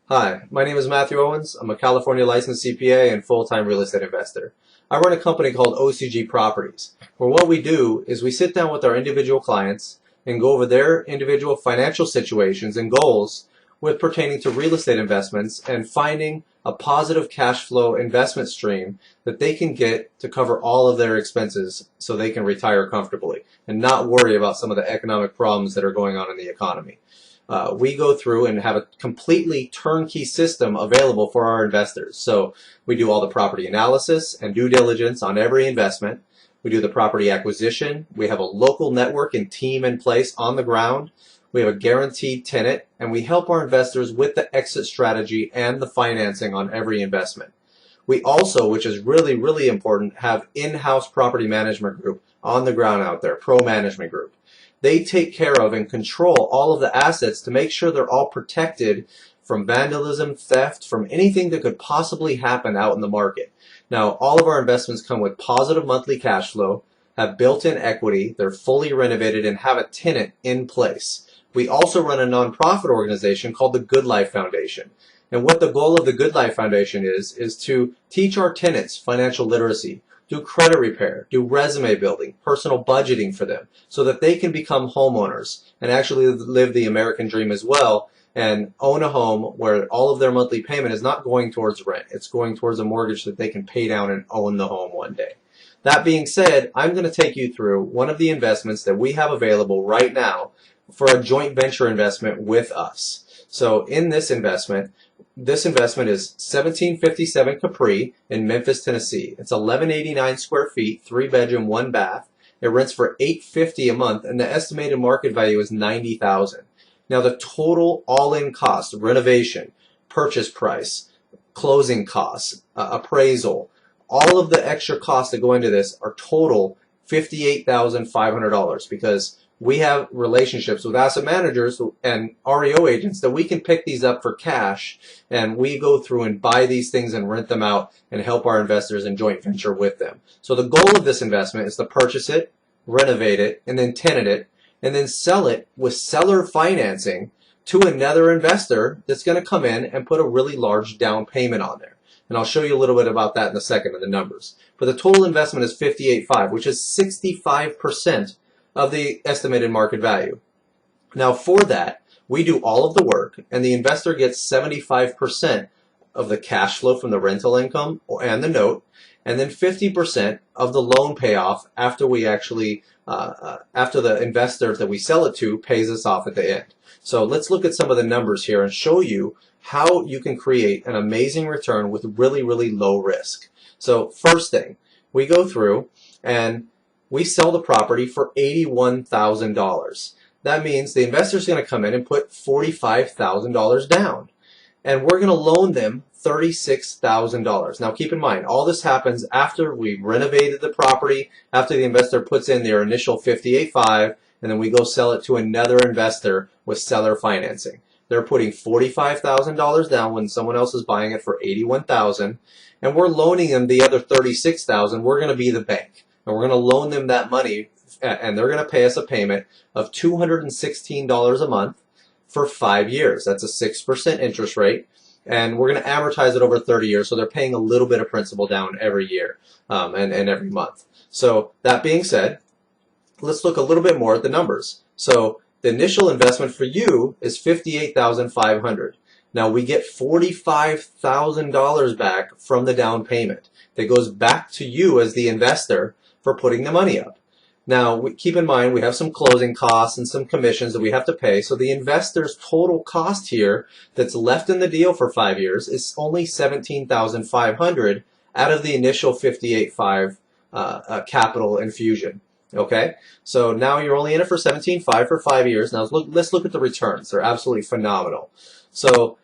Hi, my name is Matthew Owens. I'm a California licensed CPA and full-time real estate investor. I run a company called OCG Properties, where what we do is we sit down with our individual clients and go over their individual financial situations and goals with pertaining to real estate investments and finding a positive cash flow investment stream that they can get to cover all of their expenses so they can retire comfortably and not worry about some of the economic problems that are going on in the economy. We go through and have a completely turnkey system available for our investors. So we do all the property analysis and due diligence on every investment. We do the property acquisition. We have a local network and team in place on the ground. We have a guaranteed tenant, and we help our investors with the exit strategy and the financing on every investment. We also, which is really, really important, have in-house property management group on the ground out there, pro management group. They take care of and control all of the assets to make sure they're all protected from vandalism, theft, from anything that could possibly happen out in the market. Now, all of our investments come with positive monthly cash flow, have built-in equity, they're fully renovated, and have a tenant in place. We also run a nonprofit organization called the Good Life Foundation. And what the goal of the Good Life Foundation is to teach our tenants financial literacy, do credit repair, do resume building, personal budgeting for them so that they can become homeowners and actually live the American dream as well and own a home where all of their monthly payment is not going towards rent. It's going towards a mortgage that they can pay down and own the home one day. That being said, I'm going to take you through one of the investments that we have available right now for a joint venture investment with us. So in this investment is 1757 Capri in Memphis, Tennessee. It's 1189 square feet, 3-bedroom, 1 bath. It rents for $850 a month, and the estimated market value is $90,000. Now the total all-in cost, renovation, purchase price, closing costs, appraisal, all of the extra costs that go into this are total $58,500 because we have relationships with asset managers and REO agents that we can pick these up for cash, and we go through and buy these things and rent them out and help our investors in joint venture with them. So the goal of this investment is to purchase it, renovate it, and then tenant it, and then sell it with seller financing to another investor that's going to come in and put a really large down payment on there. And I'll show you a little bit about that in a second in the numbers. But the total investment is $58,500, which is 65% of the estimated market value. Now for that, we do all of the work, and the investor gets 75% of the cash flow from the rental income and the note, and then 50% of the loan payoff after we actually, after the investor that we sell it to pays us off at the end. So let's look at some of the numbers here and show you how you can create an amazing return with really, really low risk. So first thing, we go through and we sell the property for $81,000. That means the investor's going to come in and put $45,000 down. And we're going to loan them $36,000. Now keep in mind, all this happens after we renovated the property, after the investor puts in their initial $58,500, and then we go sell it to another investor with seller financing. They're putting $45,000 down when someone else is buying it for $81,000, and we're loaning them the other $36,000. We're going to be the bank. And we're going to loan them that money, and they're going to pay us a payment of $216 a month for 5 years. That's a 6% interest rate, and we're going to amortize it over 30 years, so they're paying a little bit of principal down every year and every month. So that being said, let's look a little bit more at the numbers. So the initial investment for you is $58,500. Now we get $45,000 back from the down payment that goes back to you as the investor for putting the money up. Now, keep in mind, we have some closing costs and some commissions that we have to pay, so the investor's total cost here that's left in the deal for 5 years is only $17,500 out of the initial $58,500 capital infusion. Okay, so now you're only in it for $17,500 for 5 years. Now let's look at the returns. They're absolutely phenomenal. So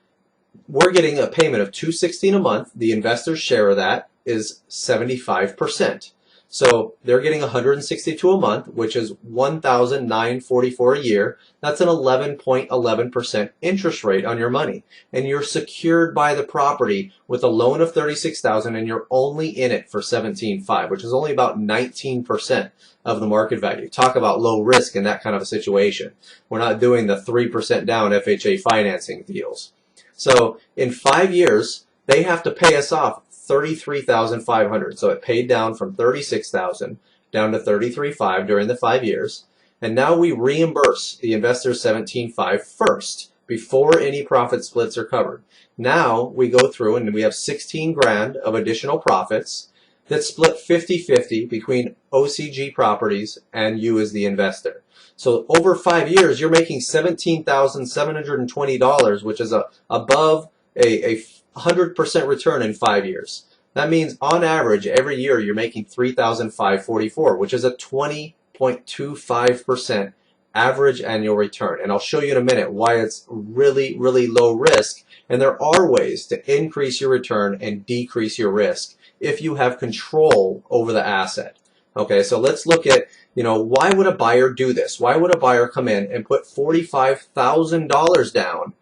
we're getting a payment of $216 a month. The investor's share of that is 75%. So they're getting $162 a month, which is $1,944 a year. That's an 11.11% interest rate on your money. And you're secured by the property with a loan of $36,000, and you're only in it for $17,500, which is only about 19% of the market value. Talk about low risk in that kind of a situation. We're not doing the 3% down FHA financing deals. So in 5 years, they have to pay us off $33,500. So it paid down from $36,000 down to $33,500 during the 5 years. And now we reimburse the investors $17,500 first before any profit splits are covered. Now we go through and we have 16 grand of additional profits that split 50-50 between OCG Properties and you as the investor. So over 5 years, you're making $17,720, which is above a 100% return in 5 years. That means on average, every year you're making $3,544, which is a 20.25% average annual return. And I'll show you in a minute why it's really, really low risk. And there are ways to increase your return and decrease your risk if you have control over the asset. Okay, so let's look at, why would a buyer do this? Why would a buyer come in and put $45,000 down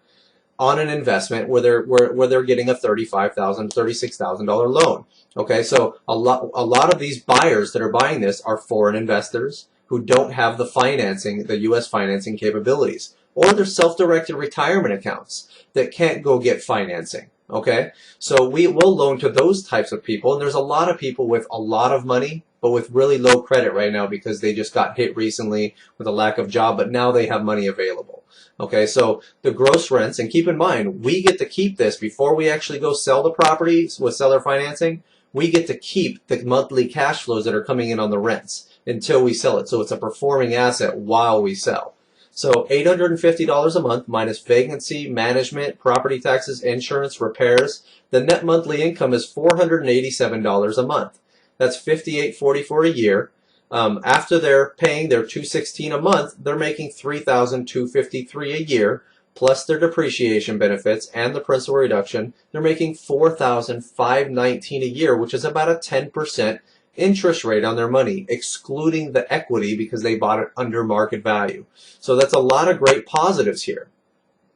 on an investment where they're getting a $35,000, $36,000 loan? Okay, so a lot of these buyers that are buying this are foreign investors who don't have the financing, the U.S. financing capabilities, or they're self-directed retirement accounts that can't go get financing. Okay, so we will loan to those types of people, and there's a lot of people with a lot of money but with really low credit right now because they just got hit recently with a lack of job, but now they have money available. Okay, so the gross rents, and keep in mind, we get to keep this before we actually go sell the properties with seller financing. We get to keep the monthly cash flows that are coming in on the rents until we sell it. So it's a performing asset while we sell. So $850 a month minus vacancy, management, property taxes, insurance, repairs. The net monthly income is $487 a month. That's $5,844 a year. After they're paying their $216 a month, they're making $3,253 a year, plus their depreciation benefits and the principal reduction. They're making $4,519 a year, which is about a 10% interest rate on their money, excluding the equity because they bought it under market value. So that's a lot of great positives here.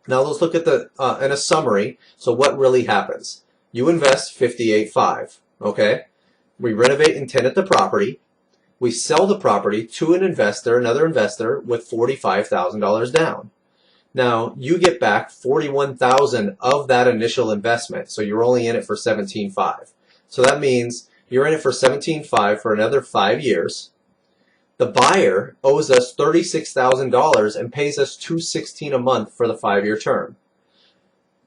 Now let's look at in a summary. So what really happens? You invest $58,500. Okay, we renovate and tenant the property. We sell the property to another investor with $45,000 down. Now you get back $41,000 of that initial investment, so you're only in it for $17,500. So that means you're in it for $17,500 for another 5 years. The buyer owes us $36,000 and pays us $216 a month for the 5-year term.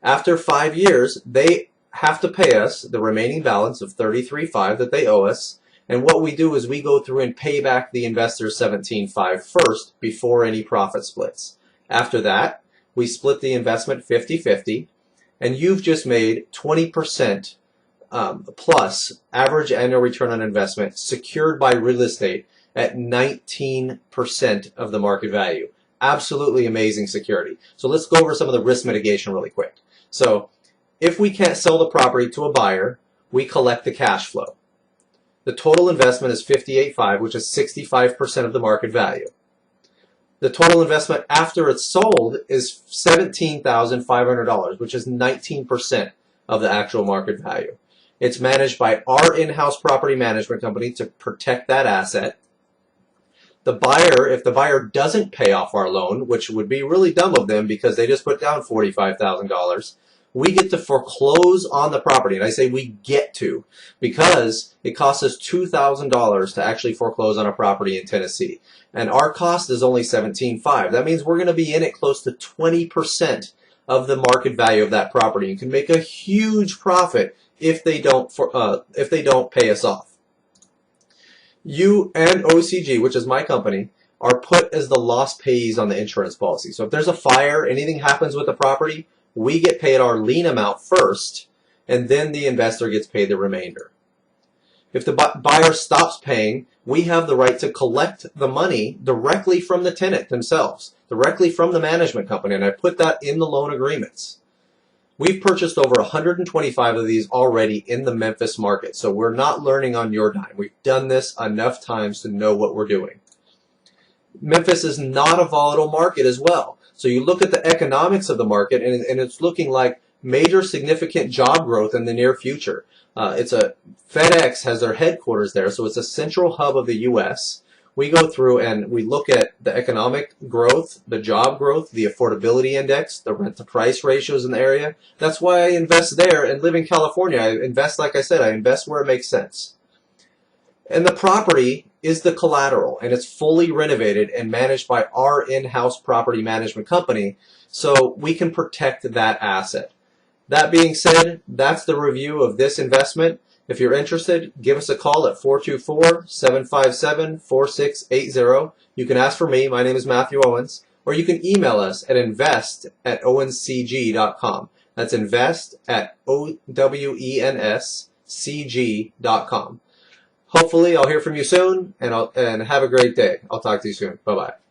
After 5 years, they have to pay us the remaining balance of $33,500 that they owe us. And what we do is we go through and pay back the investors $17,500 first before any profit splits. After that, we split the investment 50-50, and you've just made 20% plus average annual return on investment secured by real estate at 19% of the market value. Absolutely amazing security. So let's go over some of the risk mitigation really quick. So if we can't sell the property to a buyer, we collect the cash flow. The total investment is $58,500, which is 65% of the market value. The total investment after it's sold is $17,500, which is 19% of the actual market value. It's managed by our in-house property management company to protect that asset. The buyer, if the buyer doesn't pay off our loan, which would be really dumb of them because they just put down $45,000, we get to foreclose on the property. And I say we get to because it costs us $2,000 to actually foreclose on a property in Tennessee. And our cost is only $17,500. That means we're going to be in it close to 20% of the market value of that property. You can make a huge profit if they don't pay us off. You and OCG, which is my company, are put as the loss payees on the insurance policy. So if there's a fire, anything happens with the property, we get paid our lien amount first, and then the investor gets paid the remainder. If the buyer stops paying, we have the right to collect the money directly from the tenant themselves, directly from the management company, and I put that in the loan agreements. We've purchased over 125 of these already in the Memphis market, so we're not learning on your dime. We've done this enough times to know what we're doing. Memphis is not a volatile market as well. So you look at the economics of the market, and it's looking like major significant job growth in the near future. FedEx has their headquarters there, so it's a central hub of the U.S. We go through and we look at the economic growth, the job growth, the affordability index, the rent-to-price ratios in the area. That's why I invest there and live in California. I invest, like I said, I invest where it makes sense. And the property is the collateral, and it's fully renovated and managed by our in-house property management company, so we can protect that asset. That being said, that's the review of this investment. If you're interested, give us a call at 424-757-4680. You can ask for me. My name is Matthew Owens. Or you can email us at invest@owenscg.com. That's invest@owenscg.com. Hopefully, I'll hear from you soon, and have a great day. I'll talk to you soon. Bye-bye.